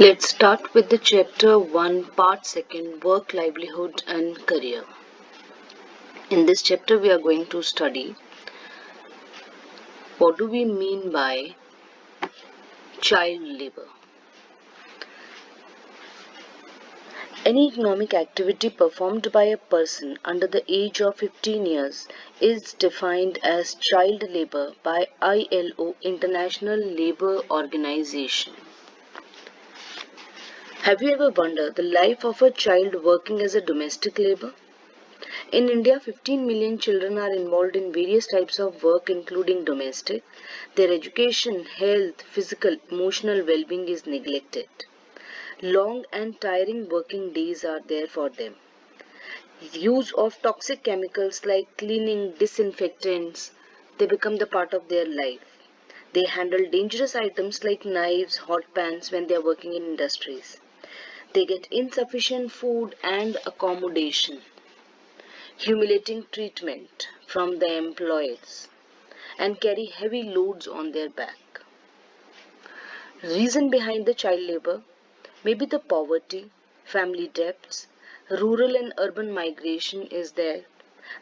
Let's start with the chapter 1, part 2, work, livelihood and career. In this chapter we are going to study what do we mean by child labor. Any economic activity performed by a person under the age of 15 years is defined as child labor by ILO, International Labour Organization. Have you ever wondered the life of a child working as a domestic labor? In India, 15 million children are involved in various types of work, including domestic. Their education, health, physical, emotional well being is neglected. Long and tiring working days are there for them. Use of toxic chemicals like cleaning, disinfectants, they become the part of their life. They handle dangerous items like knives, hot pans when they are working in industries. They get insufficient food and accommodation, humiliating treatment from the employers, and carry heavy loads on their back. Reason behind the child labor may be the poverty, family debts, rural and urban migration is there,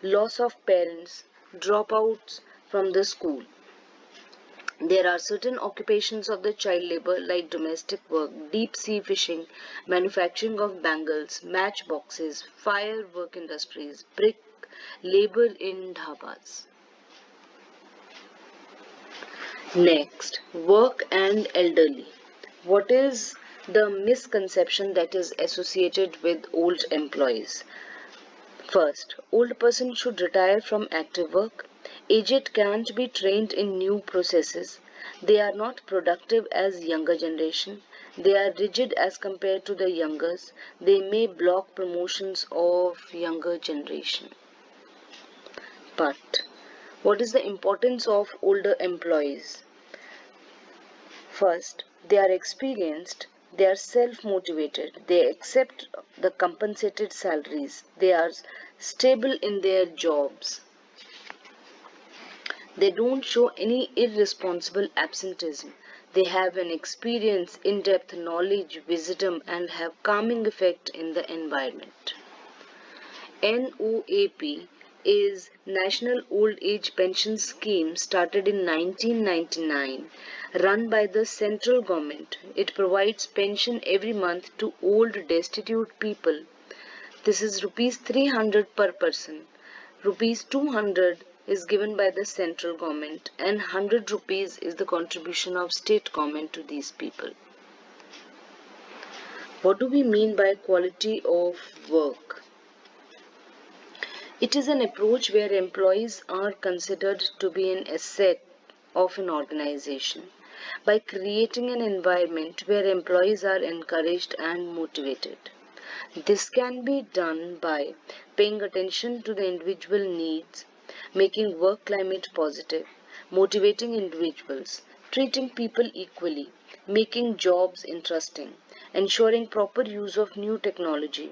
loss of parents, dropouts from the school. There are certain occupations of the child labor like domestic work, deep sea fishing, manufacturing of bangles, matchboxes, firework industries, brick, labor in dhabas. Next, work and elderly. What is the misconception that is associated with old employees? First, old person should retire from active work. Aged can't be trained in new processes. They are not productive as younger generation. They are rigid as compared to the youngers. They may block promotions of younger generation. But what is the importance of older employees? First, they are experienced, they are self-motivated, they accept the compensated salaries, they are stable in their jobs, they don't show any irresponsible absenteeism, they have an experience, in-depth knowledge, wisdom and have calming effect in the environment. NOAP is National Old Age Pension Scheme started in 1999, run by the central government. It provides pension every month to old destitute people. This is rupees 300 per person. Rupees 200 is given by the central government and 100 rupees is the contribution of state government to these people. What do we mean by quality of work? It is an approach where employees are considered to be an asset of an organization by creating an environment where employees are encouraged and motivated. This can be done by paying attention to the individual needs, making work climate positive, motivating individuals, treating people equally, making jobs interesting, ensuring proper use of new technology,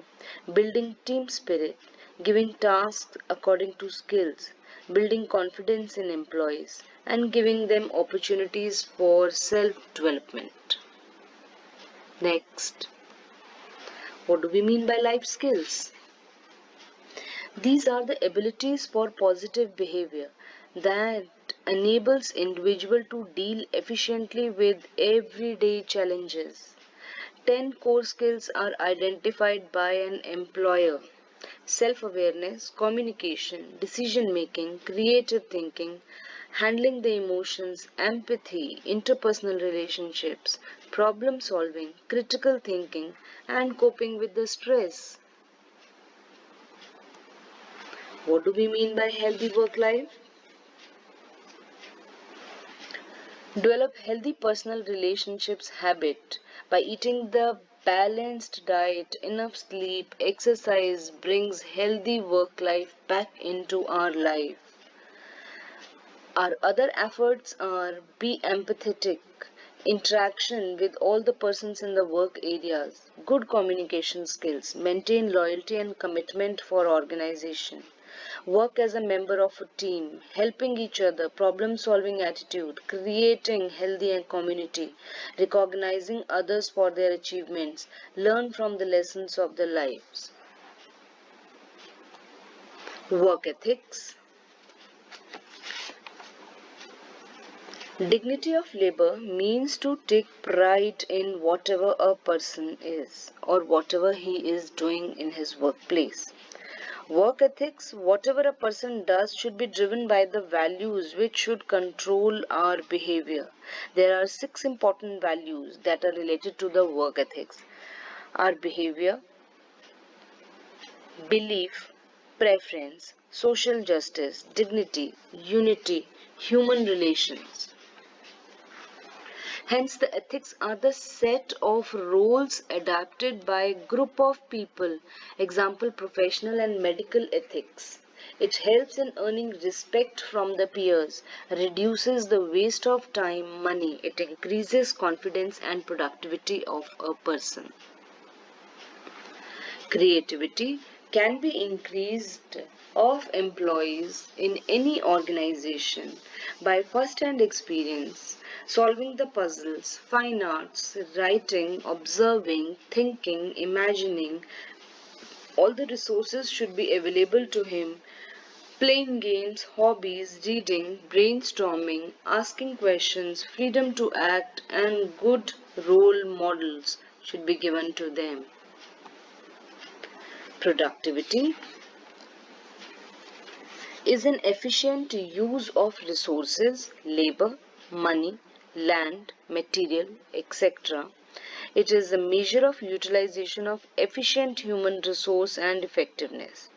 building team spirit, giving tasks according to skills, building confidence in employees, and giving them opportunities for self-development. Next, what do we mean by life skills? These are the abilities for positive behavior that enables individual to deal efficiently with everyday challenges. 10 core skills are identified by an employer: self-awareness, communication, decision-making, creative thinking, handling the emotions, empathy, interpersonal relationships, problem-solving, critical thinking, and coping with the stress. What do we mean by healthy work life? Develop healthy personal relationships habit by eating the balanced diet, enough sleep, exercise brings healthy work life back into our life. Our other efforts are be empathetic, interaction with all the persons in the work areas, good communication skills, maintain loyalty and commitment for organization, Work as a member of a team, helping each other, problem-solving attitude, creating healthy and community, recognizing others for their achievements, learn from the lessons of their lives. Work ethics. Dignity of labor means to take pride in whatever a person is or whatever he is doing in his workplace. Work ethics, whatever a person does, should be driven by the values which should control our behavior. There are 6 important values that are related to the work ethics: our behavior, belief, preference, social justice, dignity, unity, human relations. Hence, the ethics are the set of roles adapted by a group of people, example professional and medical ethics. It helps in earning respect from the peers, reduces the waste of time, money, it increases confidence and productivity of a person. Creativity can be increased of employees in any organization by first-hand experience, solving the puzzles, fine arts, writing, observing, thinking, imagining. All the resources should be available to him. Playing games, hobbies, reading, brainstorming, asking questions, freedom to act, and good role models should be given to them. Productivity is an efficient use of resources, labor, money, land, material, etc. It is a measure of utilization of efficient human resource and effectiveness.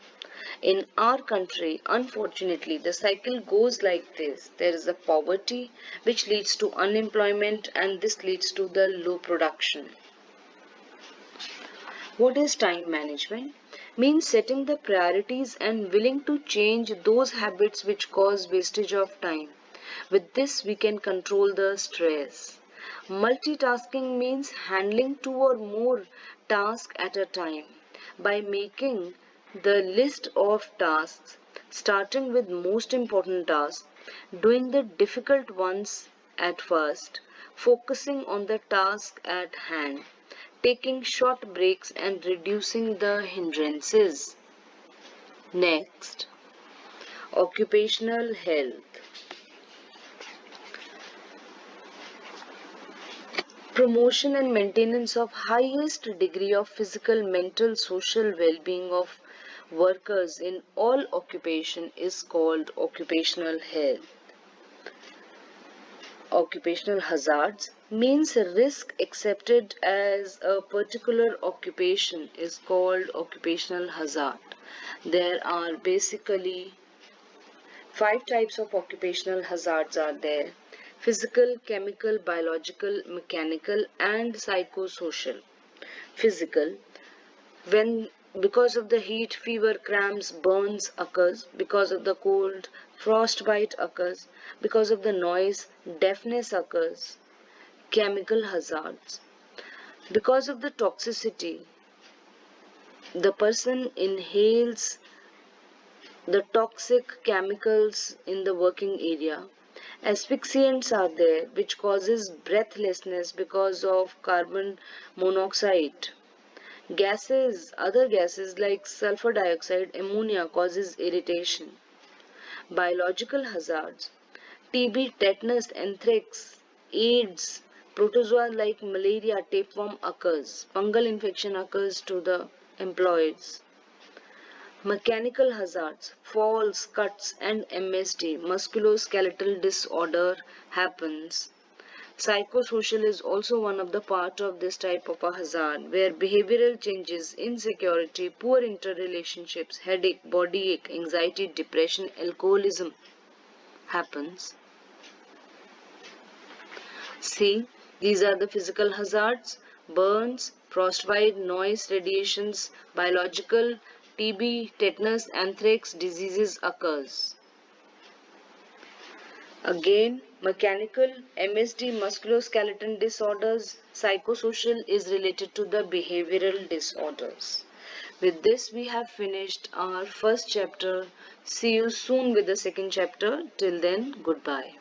In our country, unfortunately, the cycle goes like this. There is a poverty which leads to unemployment, and this leads to the low production. What is time management? Means setting the priorities and willing to change those habits which cause wastage of time. With this, we can control the stress. Multitasking means handling 2 or more tasks at a time. By making the list of tasks, starting with most important tasks, doing the difficult ones at first, focusing on the task at hand, taking short breaks and reducing the hindrances. Next, occupational health. Promotion and maintenance of highest degree of physical, mental, social well-being of workers in all occupation is called occupational health. Occupational hazards means risk accepted as a particular occupation is called occupational hazard. There are basically 5 types of occupational hazards are there: physical, chemical, biological, mechanical, and psychosocial. Physical, when because of the heat, fever, cramps, burns occurs; because of the cold, frostbite occurs; because of the noise, deafness occurs. Chemical hazards, because of the toxicity, the person inhales the toxic chemicals in the working area. Asphyxiants are there which causes breathlessness because of carbon monoxide. Gases, other gases like sulfur dioxide, ammonia causes irritation. Biological hazards, TB, tetanus, anthrax, AIDS, protozoa like malaria, tapeworm occurs. Fungal infection occurs to the employees. Mechanical hazards, falls, cuts and MSD, musculoskeletal disorder happens. Psychosocial is also one of the part of this type of a hazard where behavioral changes, insecurity, poor interrelationships, headache, body ache, anxiety, depression, alcoholism happens. See, these are the physical hazards: burns, frostbite, noise, radiations, biological, TB, tetanus, anthrax diseases occurs. Again, mechanical, MSD, musculoskeletal disorders. Psychosocial is related to the behavioral disorders. With this, we have finished our first chapter. See you soon with the second chapter. Till then, goodbye.